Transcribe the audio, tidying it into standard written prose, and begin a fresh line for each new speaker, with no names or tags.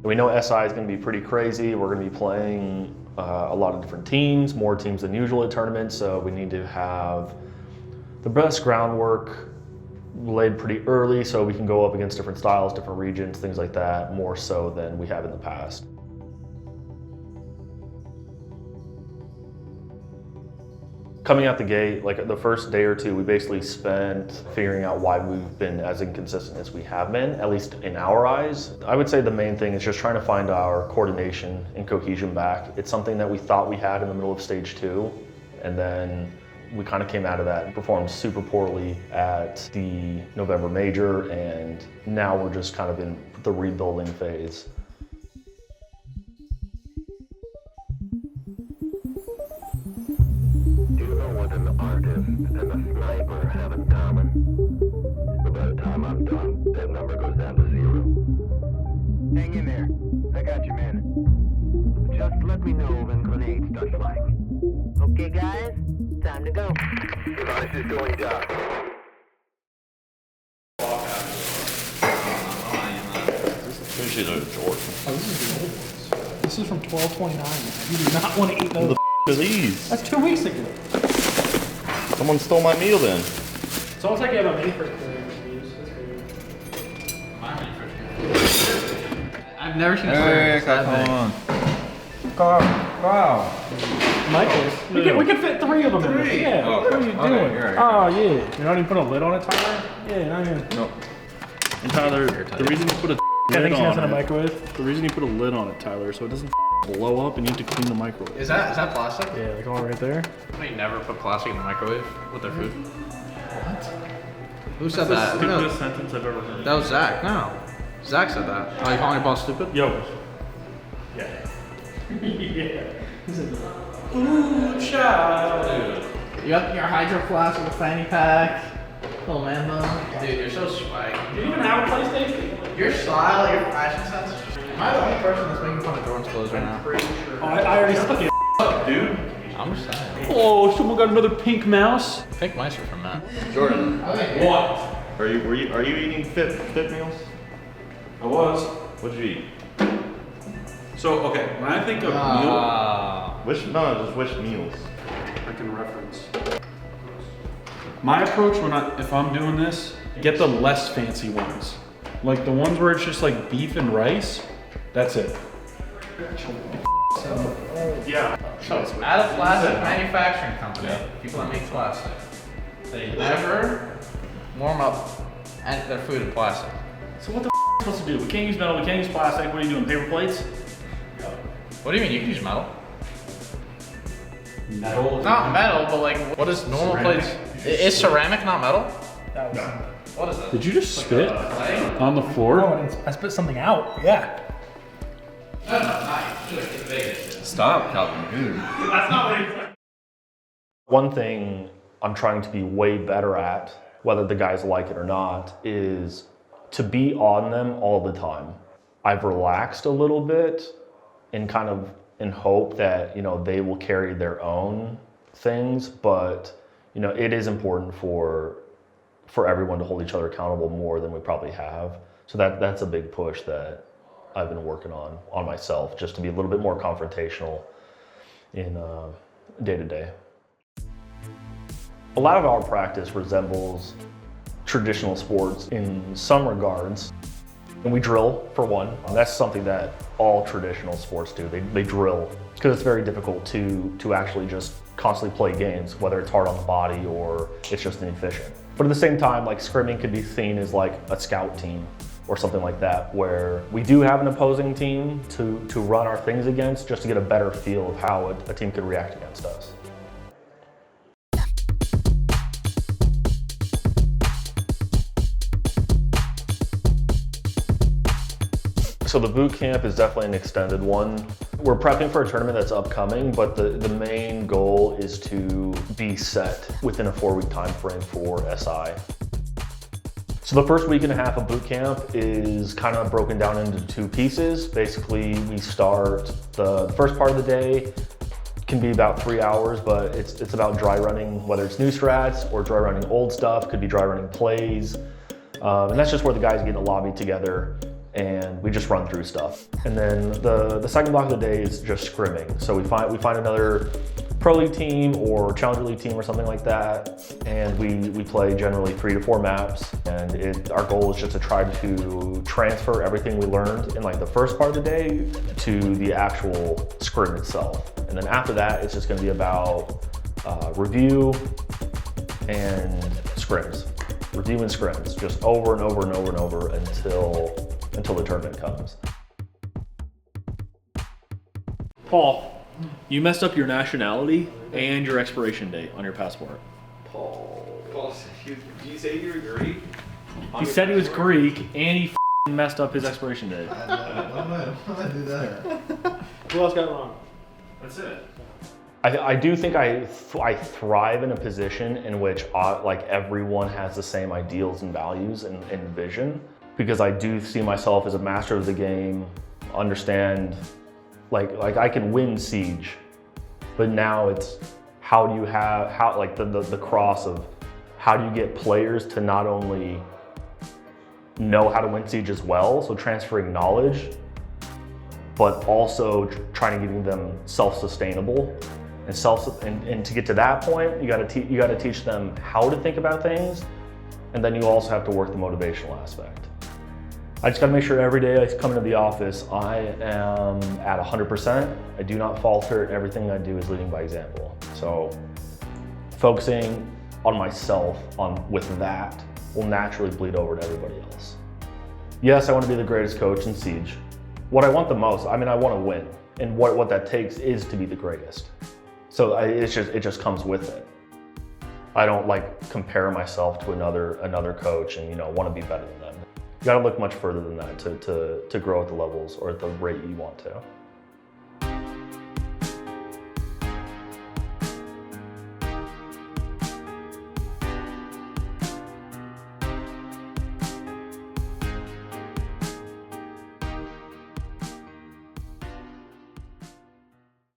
We know SI is going to be pretty crazy. We're going to be playing a lot of different teams, more teams than usual at tournaments, so we need to have the best groundwork laid pretty early so we can go up against different styles, different regions, things like that, more so than we have in the past. Coming out the gate, like the first day or two, we basically spent figuring out why we've been as inconsistent as we have been, at least in our eyes. I would say the main thing is just trying to find our coordination and cohesion back. It's something that we thought we had in the middle of stage 2, and then we kind of came out of that and performed super poorly at the November major, and now we're just kind of in the rebuilding phase.
An artist and a sniper have in common. But by the time I'm done, that number goes down to 0. Hang in there. I got you, man. Just let me know when grenades start flying. Okay, guys, time to go. Device is going down.
This is Jordan.
Oh, this is the old ones. This is from 12/29. You do not want to eat those.
What the f are these?
That's 2 weeks ago.
Someone stole my meal then.
It's almost like you have a mini refrigerator.
My mini refrigerator. I've never seen a
Hey,
that
come
big.
on. Wow.
Michael, we could fit 3 of them in there. Yeah,
Oh,
what are you
okay.
doing?
Okay, here.
Oh, yeah. You're not even putting a lid on it, Tyler? Yeah, not even.
No. And Tyler, the reason you put a
I
lid
think she has in a
on it,
microwave.
the reason you put a lid on it, Tyler, so it doesn't blow up and you have to clean the microwave.
Is that plastic?
Yeah, like all right there.
They never put plastic in the microwave with their food.
What?
Who said that? No,
Stupidest sentence I've ever heard.
that was Zach. No, Zach said that. Oh, you calling your boss stupid?
Yo.
Yeah. Yeah. He said, ooh, child.
You got your hydro flask with a fanny pack. Little man bun. Dude, you're so swag.
Do you even have a PlayStation?
Your style, your fashion sense. Am I the only person that's making fun of Jordan's clothes right now?
Oh, I already said it.
Dude.
I'm just saying.
Oh, someone got another pink mouse.
Pink mice are from Matt.
Jordan,
What?
are you eating fit meals?
I was.
What'd you eat?
So, okay, when I think of meal,
Just which meals?
I can reference. My approach if I'm doing this, get the less fancy ones. Like the ones where it's just like beef and rice, that's it.
Yeah.
So, at a plastic manufacturing company, people that make plastic, they never warm up their food in plastic.
So what the f are we supposed to do? We can't use metal, we can't use plastic. What are you doing, paper plates?
What do you mean? You can use metal.
Metal.
Not metal, but like, what is normal
Ceramic?
plates? Is ceramic not metal?
That was
What is it?
Did you just spit
Clay?
on the floor?
I spit something out. Yeah.
No, not it's big.
Stop, Calvin.
That's not what it's like.
One thing I'm trying to be way better at, whether the guys like it or not, is to be on them all the time. I've relaxed a little bit in kind of in hope that, they will carry their own things, but, it is important for everyone to hold each other accountable more than we probably have. So that's a big push that I've been working on myself, just to be a little bit more confrontational in day to day. A lot of our practice resembles traditional sports in some regards. And we drill, for one. And that's something that all traditional sports do. They drill, because it's very difficult to actually just constantly play games, whether it's hard on the body or it's just inefficient. But at the same time, like scrimming could be seen as like a scout team or something like that, where we do have an opposing team to run our things against, just to get a better feel of how a team could react against us. So the boot camp is definitely an extended one. We're prepping for a tournament that's upcoming, but the main goal is to be set within a 4-week time frame for SI. So the first week and a half of boot camp is kind of broken down into 2 pieces. Basically, we start the first part of the day, can be about 3 hours, but it's about dry running, whether it's new strats or dry running old stuff, could be dry running plays. And that's just where the guys get in a lobby together and we just run through stuff. And then the second block of the day is just scrimming. So we find another Pro League team or Challenger League team or something like that, and we play generally 3 to 4 maps, and our goal is just to try to transfer everything we learned in like the first part of the day to the actual scrim itself. And then after that, it's just gonna be about review and scrims. Review and scrims, just over and over and over and over until the tournament comes.
Paul, you messed up your nationality and your expiration date on your passport.
Paul, did you say you were Greek?
He said he was Greek and he messed up his expiration date.
I'm gonna do that.
Who else got it wrong?
That's it.
I do think I thrive in a position in which like everyone has the same ideals and values and vision, because I do see myself as a master of the game, understand, like I can win Siege, but now it's how do you like the cross of how do you get players to not only know how to win Siege as well, so transferring knowledge, but also trying to give them self-sustainable. And to get to that point, you got to teach them how to think about things, and then you also have to work the motivational aspect. I just got to make sure every day I come into the office, I am at 100%. I do not falter, and everything I do is leading by example. So focusing on myself with that will naturally bleed over to everybody else. Yes, I want to be the greatest coach in Siege. What I want the most, I want to win, and what that takes is to be the greatest. So it just comes with it. I don't like compare myself to another coach and want to be better than them. You got to look much further than that to grow at the levels or at the rate you want to.